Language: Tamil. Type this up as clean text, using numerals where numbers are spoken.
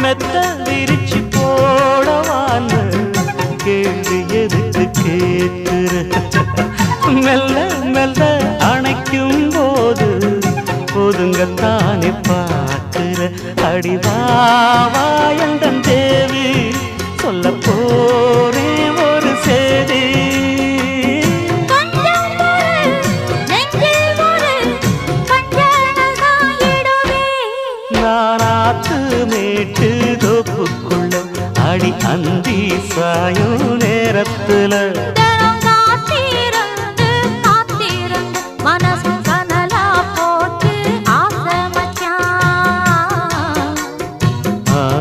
மெத்த விரிச்சு போடவான்னு கேள்வி எதுக்கு கேட்கிற மெல்ல மெல்ல அணைக்கும் போது ஒதுங்கத்தானே பார்க்கிற அடிவாவாயந்தன் தேவி சொல்ல போரே ஒரு சேதி நானாத்து மேட்டு தோப்புக்குள்ள அடி அந்தி சாயும் நேரத்துல